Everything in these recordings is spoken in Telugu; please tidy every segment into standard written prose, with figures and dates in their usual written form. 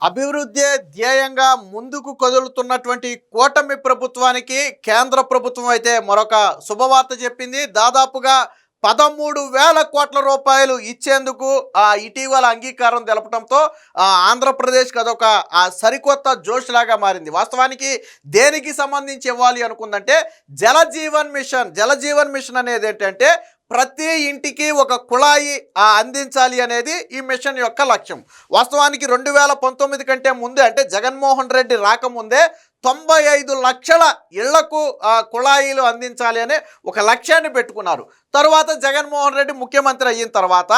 అభివృద్ధి ధ్యేయంగా ముందుకు కదులుతున్నటువంటి కూటమి ప్రభుత్వానికి కేంద్ర ప్రభుత్వం అయితే మరొక శుభవార్త చెప్పింది. దాదాపుగా 13,000 కోట్ల రూపాయలు ఇచ్చేందుకు ఇటీవల అంగీకారం తెలపడంతో ఆంధ్రప్రదేశ్కి అదొక సరికొత్త జోష్ లాగా మారింది. వాస్తవానికి దేనికి సంబంధించి ఇవ్వాలి అనుకుందంటే జలజీవన్ మిషన్ అనేది ఏంటంటే ప్రతి ఇంటికి ఒక కుళాయి అందించాలి అనేది ఈ మిషన్ యొక్క లక్ష్యం. వాస్తవానికి 2019 కంటే ముందే, అంటే జగన్మోహన్ రెడ్డి రాకముందే 95 లక్షల ఇళ్లకు కుళాయిలు అందించాలి అనే ఒక లక్ష్యాన్ని పెట్టుకున్నారు. తరువాత జగన్మోహన్ రెడ్డి ముఖ్యమంత్రి అయిన తర్వాత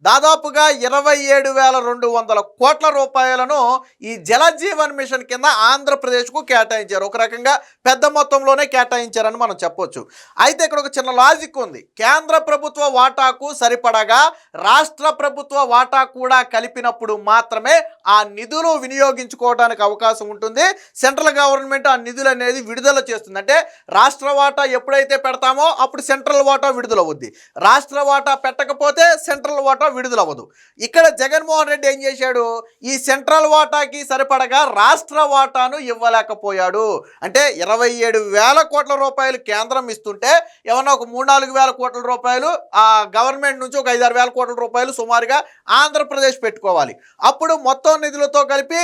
దాదాపుగా 27,200 కోట్ల రూపాయలను ఈ జలజీవన్ మిషన్ కింద ఆంధ్రప్రదేశ్కు కేటాయించారు. ఒక రకంగా పెద్ద మొత్తంలోనే కేటాయించారని మనం చెప్పొచ్చు. అయితే ఇక్కడ ఒక చిన్న లాజిక్ ఉంది. కేంద్ర ప్రభుత్వ వాటాకు సరిపడగా రాష్ట్ర ప్రభుత్వ వాటా కూడా కలిపినప్పుడు మాత్రమే ఆ నిధులు వినియోగించుకోవడానికి అవకాశం ఉంటుంది. సెంట్రల్ గవర్నమెంట్ ఆ నిధులు అనేది విడుదల చేస్తుంది. అంటే రాష్ట్ర వాటా ఎప్పుడైతే పెడతామో అప్పుడు సెంట్రల్ వాటా విడుదలవుద్ది. రాష్ట్ర వాటా పెట్టకపోతే సెంట్రల్ వాటా విడుదలవ్వదు. ఇక్కడ జగన్మోహన్ రెడ్డి ఏం చేశాడు, ఈ సెంట్రల్ వాటాకి సరిపడగా రాష్ట్ర వాటాను ఇవ్వలేకపోయాడు. అంటే 27,000 కోట్ల రూపాయలు కేంద్రం ఇస్తుంటే ఏమన్నా ఒక 3-4 వేల కోట్ల రూపాయలు ఆ గవర్నమెంట్ నుంచి ఒక 5-6 వేల కోట్ల రూపాయలు సుమారుగా ఆంధ్రప్రదేశ్ పెట్టుకోవాలి. అప్పుడు మొత్తం నిధులతో కలిపి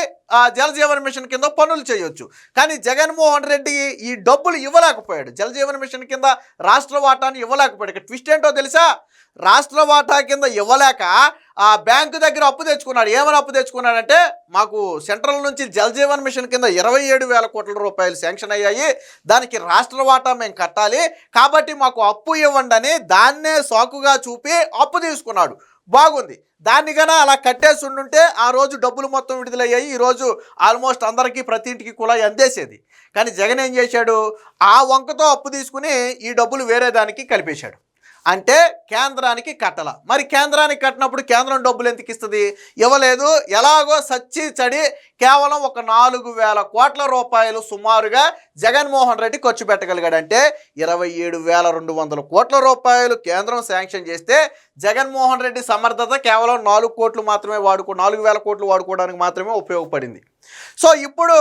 జలజీవన్ మిషన్ కింద పనులు చేయొచ్చు. కానీ జగన్మోహన్ రెడ్డి ఈ డబ్బులు ఇవ్వలేకపోయాడు. జలజీవన్ మిషన్ కింద రాష్ట్ర వాటాను ఇవ్వలేకపోయాడు. ఇక్కడ ట్విస్ట్ ఏంటో తెలుసా, రాష్ట్ర వాటా కింద ఇవ్వలేక ఆ బ్యాంకు దగ్గర అప్పు తెచ్చుకున్నాడు. ఏమని అప్పు తెచ్చుకున్నాడంటే, మాకు సెంట్రల్ నుంచి జలజీవన్ మిషన్ కింద 27,000 కోట్ల రూపాయలు శాంక్షన్ అయ్యాయి, దానికి రాష్ట్ర వాటా మేము కట్టాలి, కాబట్టి మాకు అప్పు ఇవ్వండి అని దాన్నే సాకుగా చూపి అప్పు తీసుకున్నాడు. బాగుంది. దాన్ని కన్నా అలా కట్టేసి ఉండుంటే ఆ రోజు డబ్బులు మొత్తం విడుదలయ్యాయి. ఈరోజు ఆల్మోస్ట్ అందరికీ ప్రతి ఇంటికి కుళాయి అందేసేది. కానీ జగన్ ఏం చేశాడు, ఆ వంకతో అప్పు తీసుకుని ఈ డబ్బులు వేరే దానికి కలిపేశాడు. అంటే కేంద్రానికి కట్టాల. మరి కేంద్రానికి కట్టినప్పుడు కేంద్రం డబ్బులు ఎందుకు ఇస్తుంది? ఇవ్వలేదు. ఎలాగో సచ్చి చడి కేవలం ఒక 4,000 కోట్ల రూపాయలు సుమారుగా జగన్మోహన్ రెడ్డి ఖర్చు పెట్టగలిగాడంటే 27,200 కోట్ల రూపాయలు కేంద్రం శాంక్షన్ చేస్తే జగన్మోహన్ రెడ్డి సమర్థత కేవలం 4 కోట్లు మాత్రమే 4,000 కోట్లు వాడుకోవడానికి మాత్రమే ఉపయోగపడింది. సో ఇప్పుడు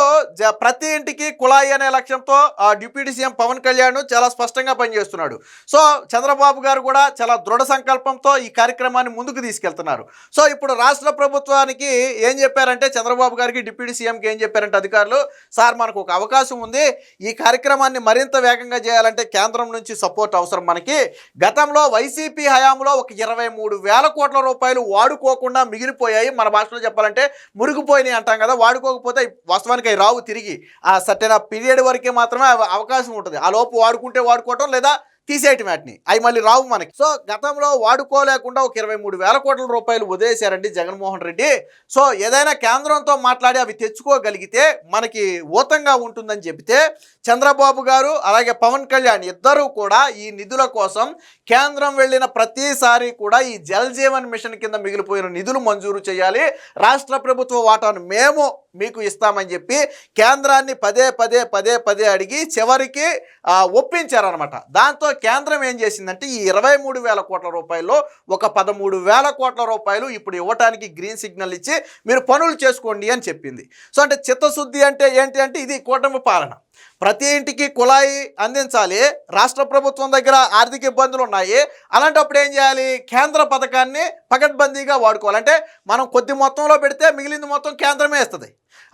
ప్రతి ఇంటికి కుళాయి అనే లక్ష్యంతో డిప్యూటీ సీఎం పవన్ కళ్యాణ్ చాలా స్పష్టంగా పనిచేస్తున్నాడు. సో చంద్రబాబు గారు కూడా చాలా దృఢ సంకల్పంతో ఈ కార్యక్రమాన్ని ముందుకు తీసుకెళ్తున్నారు. సో ఇప్పుడు రాష్ట్ర ప్రభుత్వానికి ఏం చెప్పారంటే, చంద్రబాబు గారికి డిప్యూటీ సీఎంకి ఏం చెప్పారంటే అధికారులు, సార్ మనకు ఒక అవకాశం ఉంది, ఈ కార్యక్రమాన్ని మరింత వేగంగా చేయాలంటే కేంద్రం నుంచి సపోర్ట్ అవసరం. మనకి గతంలో వైసీపీ హయాంలో ఒక 23,000 కోట్ల రూపాయలు వాడుకోకుండా మిగిలిపోయాయి. మన భాషలో చెప్పాలంటే మురిగిపోయినాయి అంటాం కదా. వాడుకోకపోతే వాస్తవానికి అవి రావు తిరిగి. ఆ సర్టెన్ పీరియడ్ వరకే మాత్రమే అవకాశం ఉంటుంది. ఆ లోపు వాడుకుంటే వాడుకోవటం, లేదా తీసేయటం, వాటిని అవి మళ్ళీ రావు మనకి. సో గతంలో వాడుకోలేకుండా ఒక 23,000 కోట్ల రూపాయలు వదిలేశారండి జగన్మోహన్ రెడ్డి. సో ఏదైనా కేంద్రంతో మాట్లాడి అవి తెచ్చుకోగలిగితే మనకి ఊతంగా ఉంటుందని చెబితే చంద్రబాబు గారు అలాగే పవన్ కళ్యాణ్ ఇద్దరూ కూడా ఈ నిధుల కోసం కేంద్రం వెళ్ళిన ప్రతిసారి కూడా ఈ జలజీవన్ మిషన్ కింద మిగిలిపోయిన నిధులు మంజూరు చేయాలి, రాష్ట్ర ప్రభుత్వ వాటాను మేము మీకు ఇస్తామని చెప్పి కేంద్రాన్ని పదే అడిగి చివరికి ఒప్పించారనమాట. దాంతో కేంద్రం ఏం చేసిందంటే ఈ 23,000 కోట్ల రూపాయల్లో ఒక 13,000 కోట్ల రూపాయలు ఇప్పుడు ఇవ్వటానికి గ్రీన్ సిగ్నల్ ఇచ్చి మీరు పనులు చేసుకోండి అని చెప్పింది. సో అంటే చిత్తశుద్ధి అంటే ఏంటి అంటే, ఇది కూటమి పాలన. ప్రతి ఇంటికి కుళాయి అందించాలి, రాష్ట్ర ప్రభుత్వం దగ్గర ఆర్థిక ఇబ్బందులు ఉన్నాయి, అలాంటప్పుడు ఏం చేయాలి, కేంద్ర పథకాన్ని పకడ్బందీగా వాడుకోవాలంటే మనం కొద్ది మొత్తంలో పెడితే మిగిలింది మొత్తం కేంద్రమే ఇస్తుంది.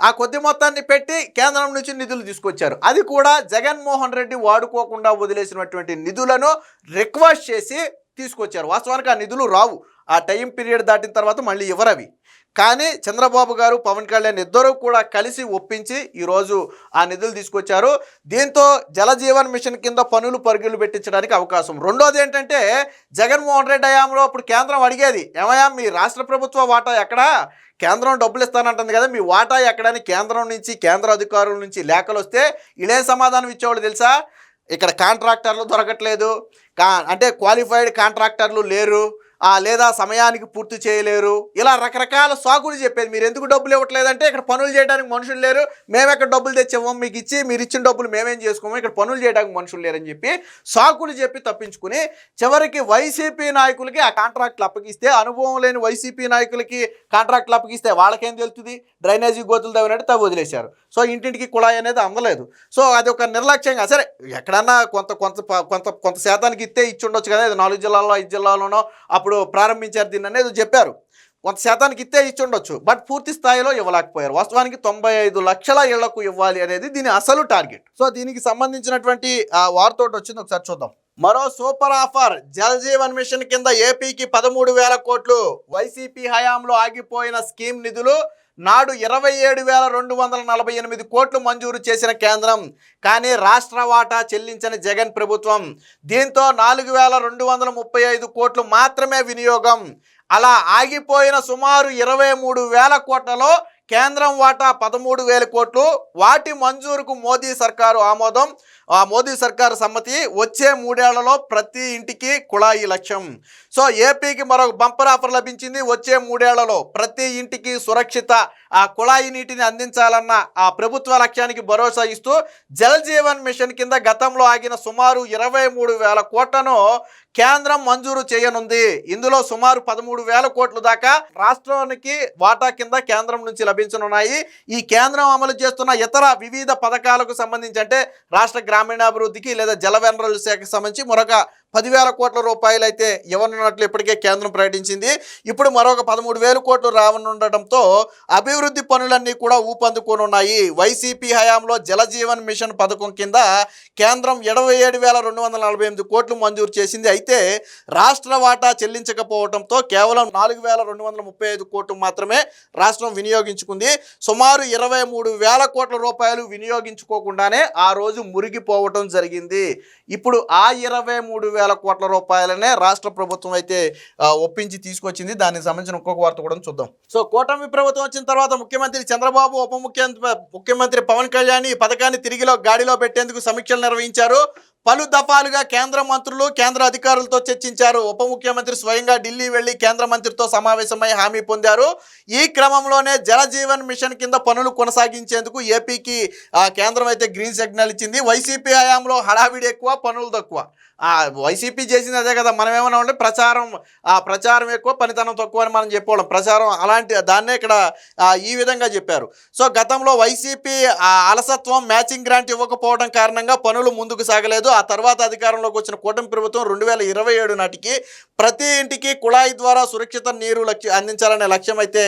ఆ కొద్ది మొత్తాన్ని పెట్టి కేంద్రం నుంచి నిధులు తీసుకొచ్చారు. అది కూడా జగన్మోహన్ రెడ్డి వాడుకోకుండా వదిలేసినటువంటి నిధులను రిక్వెస్ట్ చేసి తీసుకొచ్చారు. వాస్తవానికి ఆ నిధులు రావు, ఆ టైం పీరియడ్ దాటిన తర్వాత మళ్ళీ ఇవ్వరవి. కానీ చంద్రబాబు గారు పవన్ కళ్యాణ్ ఇద్దరూ కూడా కలిసి ఒప్పించి ఈరోజు ఆ నిధులు తీసుకొచ్చారు. దీంతో జలజీవన్ మిషన్ కింద పనులు పరుగులు పెట్టించడానికి అవకాశం. రెండోది ఏంటంటే, జగన్మోహన్ రెడ్డి హయాంలో అప్పుడు కేంద్రం అడిగేది, ఏమయ్యా మీ రాష్ట్ర ప్రభుత్వ వాటా ఎక్కడా, కేంద్రం డబ్బులు ఇస్తానంటుంది కదా, మీ వాటా ఎక్కడని కేంద్రం నుంచి కేంద్ర అధికారుల నుంచి లేఖలు వస్తే ఇదే సమాధానం ఇచ్చేవాళ్ళు తెలుసా, ఇక్కడ కాంట్రాక్టర్లు దొరకట్లేదు, అంటే క్వాలిఫైడ్ కాంట్రాక్టర్లు లేరు, లేదా సమయానికి పూర్తి చేయలేరు, ఇలా రకరకాల సాకులు చెప్పేది. మీరు ఎందుకు డబ్బులు ఇవ్వట్లేదంటే ఇక్కడ పనులు చేయడానికి మనుషులు లేరు, మేము ఎక్కడ డబ్బులు తెచ్చాము, మీకు ఇచ్చి మీరు ఇచ్చిన డబ్బులు మేమేం చేసుకోము, ఇక్కడ పనులు చేయడానికి మనుషులు లేరని చెప్పి సాకులు చెప్పి తప్పించుకుని చివరికి వైసీపీ నాయకులకి ఆ కాంట్రాక్ట్లు అప్పగిస్తే, అనుభవం లేని వైసీపీ నాయకులకి కాంట్రాక్ట్లు అప్పగిస్తే వాళ్ళకేం తెలుస్తుంది, డ్రైనేజీ గోతులు తవ్వినట్టు తవ్వి వదిలేశారు. సో ఇంటింటికి కుళాయి అనేది అందలేదు. సో అది ఒక నిర్లక్ష్యంగా, సరే ఎక్కడన్నా కొంత కొంత కొంత కొంత శాతానికి ఇచ్చి ఉండొచ్చు కదా, ఇది 4 జిల్లాల్లో 5 జిల్లాల్లోనో అప్పుడు ప్రారంభించారు దీన్ని అనేది చెప్పారు, కొంత శాతానికి ఇచ్చి ఉండొచ్చు, బట్ పూర్తి స్థాయిలో ఇవ్వలేకపోయారు. వాస్తవానికి 95 లక్షల ఇళ్లకు ఇవ్వాలి అనేది దీని అసలు టార్గెట్. సో దీనికి సంబంధించినటువంటి వార్త వచ్చింది, ఒకసారి చూద్దాం. మరో super offer, Jal Jeevan mission కింద ఏపీకి 13,000 కోట్లు. వైసీపీ హయాంలో ఆగిపోయిన స్కీమ్ నిధులు నాడు 27,248 కోట్లు మంజూరు చేసిన కేంద్రం, కానీ రాష్ట్ర వాటా చెల్లించని జగన్ ప్రభుత్వం. దీంతో 4,235 కోట్లు మాత్రమే వినియోగం. అలా ఆగిపోయిన సుమారు 23,000 కోట్లలో కేంద్రం వాటా 13,000 కోట్లు. వాటి మంజూరుకు మోదీ సర్కారు ఆమోదం, మోదీ సర్కారు సమ్మతి. వచ్చే 3 ఏళ్లలో ప్రతి ఇంటికి కుళాయి లక్ష్యం. సో ఏపీకి మరొక బంపర్ ఆఫర్ లభించింది. వచ్చే 3 ఏళ్లలో ప్రతి ఇంటికి సురక్షిత కుళాయి నీటిని అందించాలన్న ప్రభుత్వ లక్ష్యానికి భరోసా ఇస్తూ జల్ జీవన్ మిషన్ కింద గతంలో ఆగిన సుమారు 23,000 కోట్లను కేంద్రం మంజూరు చేయనుంది. ఇందులో సుమారు 13,000 కోట్ల దాకా రాష్ట్రానికి వాటా కింద కేంద్రం నుంచి లభించనున్నాయి. ఈ కేంద్రం అమలు చేస్తున్న ఇతర వివిధ పథకాలకు సంబంధించి, అంటే రాష్ట్ర గ్రామీణాభివృద్ధికి లేదా జలవనరుల శాఖకు సంబంధించి మరొక 10,000 కోట్ల రూపాయలు అయితే ఇవ్వనున్నట్లు ఇప్పటికే కేంద్రం ప్రకటించింది. ఇప్పుడు మరొక 13,000 కోట్లు రానుండటంతో అభివృద్ధి పనులన్నీ కూడా ఊపందుకోనున్నాయి. వైసీపీ హయాంలో జలజీవన్ మిషన్ పథకం కింద కేంద్రం 27,248 కోట్లు మంజూరు చేసింది. అయితే రాష్ట్ర వాటా చెల్లించకపోవడంతో కేవలం 4,235 కోట్లు మాత్రమే రాష్ట్రం వినియోగించుకుంది. సుమారు 23,000 కోట్ల రూపాయలు వినియోగించుకోకుండానే ఆ రోజు మురిగిపోవటం జరిగింది. ఇప్పుడు ఆ 23,000 కోట్ల రూపాయలనే రాష్ట్ర ప్రభుత్వం అయితే ఒప్పించి తీసుకొచ్చింది. దానికి సంబంధించిన ఇంకొక వార్త కూడా చూద్దాం. సో కూటమి ప్రభుత్వం వచ్చిన తర్వాత ముఖ్యమంత్రి చంద్రబాబు, ఉప ముఖ్యమంత్రి పవన్ కళ్యాణ్ ఈ పథకాన్ని గాడిలో పెట్టేందుకు సమీక్షలు నిర్వహించారు. పలు దఫాలుగా కేంద్ర మంత్రులు, కేంద్ర అధికారులతో చర్చించారు. ఉప ముఖ్యమంత్రి స్వయంగా ఢిల్లీ వెళ్లి కేంద్ర మంత్రితో సమావేశమై హామీ పొందారు. ఈ క్రమంలోనే జలజీవన్ మిషన్ కింద పనులు కొనసాగించేందుకు ఏపీకి కేంద్రం అయితే గ్రీన్ సిగ్నల్ ఇచ్చింది. వైసీపీ హయాంలో హడావిడి ఎక్కువ, పనులు తక్కువ. వైసీపీ చేసింది అదే కదా, మనం ఏమన్నా ఉంటే ప్రచారం ఎక్కువ, పనితనం తక్కువ అని మనం చెప్పుకోవడం. ప్రచారం అలాంటి దాన్నే ఇక్కడ ఈ విధంగా చెప్పారు. సో గతంలో వైసీపీ అలసత్వం, మ్యాచింగ్ గ్రాంట్ ఇవ్వకపోవడం కారణంగా పనులు ముందుకు సాగలేదు. ఆ తర్వాత అధికారంలోకి వచ్చిన కూటమి ప్రభుత్వం 2027 నాటికి ప్రతి ఇంటికి కుళాయి ద్వారా సురక్షిత నీరు అందించాలనే లక్ష్యం అయితే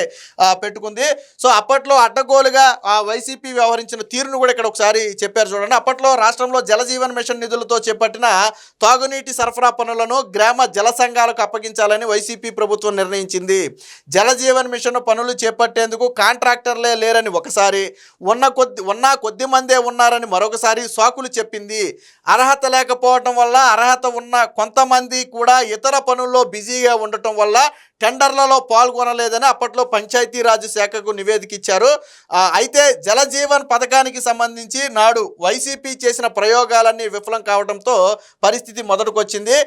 పెట్టుకుంది. సో అప్పట్లో అడ్డగోలుగా వైసీపీ వ్యవహరించిన తీరును కూడా ఇక్కడ ఒకసారి చెప్పారు చూడండి. అప్పట్లో రాష్ట్రంలో జలజీవన్ మిషన్ నిధులతో చేపట్టిన తాగునీటి సరఫరా పనులను గ్రామ జల సంఘాలకు అప్పగించాలని వైసీపీ ప్రభుత్వం నిర్ణయించింది. జలజీవన్ మిషన్ పనులు చేపట్టేందుకు కాంట్రాక్టర్లే లేరని ఒకసారి, ఉన్న కొద్ది మందే ఉన్నారని మరొకసారి సాకులు చెప్పింది. అర్హత లేకపోవడం వల్ల, అర్హత ఉన్న కొంతమంది కూడా ఇతర పనుల్లో బిజీగా ఉండటం వల్ల టెండర్లలో పాల్గొనలేదని అప్పట్లో పంచాయతీరాజ్ శాఖకు నివేదిక ఇచ్చారు. అయితే జలజీవన్ పథకానికి సంబంధించి నాడు వైసీపీ చేసిన ప్రయోగాలన్నీ విఫలం కావడంతో పరిస్థితి మొదటికొచ్చింది.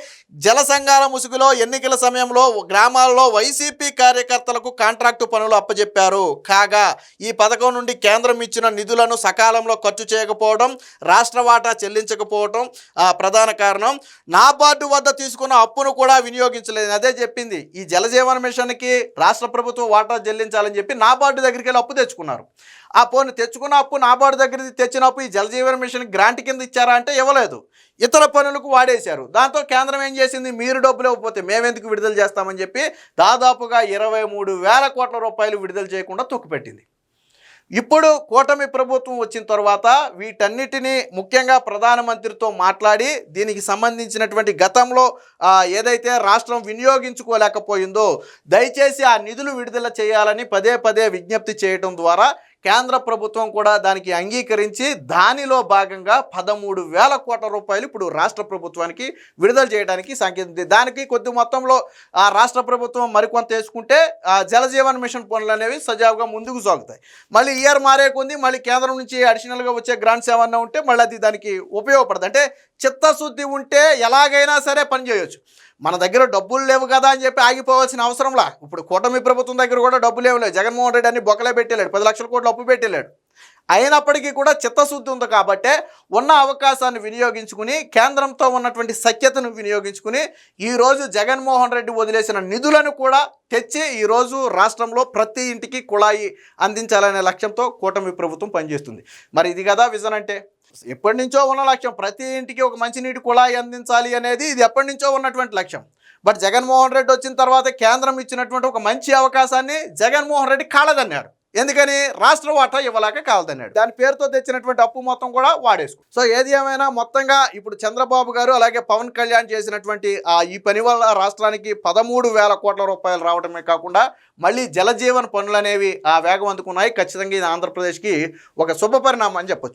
జల సంఘాల ముసుగులో ఎన్నికల సమయంలో గ్రామాల్లో వైసీపీ కార్యకర్తలకు కాంట్రాక్టు పనులు అప్పజెప్పారు. కాగా ఈ పథకం నుండి కేంద్రం ఇచ్చిన నిధులను సకాలంలో ఖర్చు చేయకపోవడం, రాష్ట్ర వాటా చెల్లించకపోవడం ప్రధాన కారణం. నాబార్డు వద్ద తీసుకున్న అప్పును కూడా వినియోగించలేదు. అదే చెప్పింది, ఈ జలజీవన్ మిషన్కి రాష్ట్ర ప్రభుత్వం వాటా చెల్లించాలని చెప్పి నాబార్డు దగ్గరికి వెళ్ళి అప్పు తెచ్చుకున్నారు. ఆ పోను తెచ్చుకున్న అప్పు, నాబార్డు దగ్గర తెచ్చిన అప్పు ఈ జలజీవన్ మిషన్ గ్రాంట్ కింద ఇచ్చారా అంటే ఇవ్వలేదు, ఇతర పనులకు వాడేశారు. దాంతో కేంద్రం ఏం చేసింది, మీరు డబ్బులు ఇవ్వకపోతే మేమెందుకు విడుదల చేస్తామని చెప్పి దాదాపుగా 23,000 కోట్ల రూపాయలు విడుదల చేయకుండా తొక్కిపెట్టింది. ఇప్పుడు కూటమి ప్రభుత్వం వచ్చిన తర్వాత వీటన్నిటినీ ముఖ్యంగా ప్రధానమంత్రితో మాట్లాడి దీనికి సంబంధించినటువంటి గతంలో ఏదైతే రాష్ట్రం వినియోగించుకోలేకపోయిందో దయచేసి ఆ నిధులు విడుదల చేయాలని పదే విజ్ఞప్తి చేయడం ద్వారా కేంద్ర ప్రభుత్వం కూడా దానికి అంగీకరించి దానిలో భాగంగా 13,000 కోట్ల రూపాయలు ఇప్పుడు రాష్ట్ర ప్రభుత్వానికి విడుదల చేయడానికి సంకేతం. దానికి కొద్ది మొత్తంలో ఆ రాష్ట్ర ప్రభుత్వం మరికొంత వేసుకుంటే ఆ జలజీవన్ మిషన్ పనులు అనేవి సజావుగా ముందుకు సాగుతాయి. మళ్ళీ ఇయర్ మారే కొంది మళ్ళీ కేంద్రం నుంచి అడిషనల్గా వచ్చే గ్రాంట్స్ ఏమన్నా ఉంటే మళ్ళీ అది దానికి ఉపయోగపడదు. అంటే చిత్తశుద్ధి ఉంటే ఎలాగైనా సరే పని చేయొచ్చు. మన దగ్గర డబ్బులు లేవు కదా అని చెప్పి ఆగిపోవాల్సిన అవసరంలా. ఇప్పుడు కూటమి ప్రభుత్వం దగ్గర కూడా డబ్బులు ఏమి లేవు. జగన్మోహన్ రెడ్డి అన్ని బొక్కలే పెట్టేలాడు, 10 లక్షల కోట్లు అప్పు పెట్టేలాడు. అయినప్పటికీ కూడా చిత్తశుద్ధి ఉంది కాబట్టే ఉన్న అవకాశాన్ని వినియోగించుకుని కేంద్రంతో ఉన్నటువంటి సఖ్యతను వినియోగించుకుని ఈరోజు జగన్మోహన్ రెడ్డి వదిలేసిన నిధులను కూడా తెచ్చి ఈరోజు రాష్ట్రంలో ప్రతి ఇంటికి కుళాయి అందించాలనే లక్ష్యంతో కూటమి ప్రభుత్వం పనిచేస్తుంది. మరి ఇది కదా విజన్ అంటే. ఎప్పటి నుంచో ఉన్న లక్ష్యం, ప్రతి ఇంటికి ఒక మంచినీటి కుళాయి అందించాలి అనేది ఇది ఎప్పటి నుంచో ఉన్నటువంటి లక్ష్యం. బట్ జగన్మోహన్ రెడ్డి వచ్చిన తర్వాత కేంద్రం ఇచ్చినటువంటి ఒక మంచి అవకాశాన్ని జగన్మోహన్ రెడ్డి కాలదన్నాడు. ఎందుకని? రాష్ట్ర వాటా ఇవ్వలేక కాలదన్నాడు. దాని పేరుతో తెచ్చినటువంటి అప్పు మొత్తం కూడా వాడేసుకో. సో ఏది ఏమైనా మొత్తంగా ఇప్పుడు చంద్రబాబు గారు అలాగే పవన్ కళ్యాణ్ చేసినటువంటి ఈ పని వల్ల రాష్ట్రానికి 13,000 కోట్ల రూపాయలు రావడమే కాకుండా మళ్ళీ జలజీవన్ పనులు అనేవి వేగం అందుకున్నాయి. ఖచ్చితంగా ఇది ఆంధ్రప్రదేశ్కి ఒక శుభ పరిణామం అని చెప్పొచ్చు.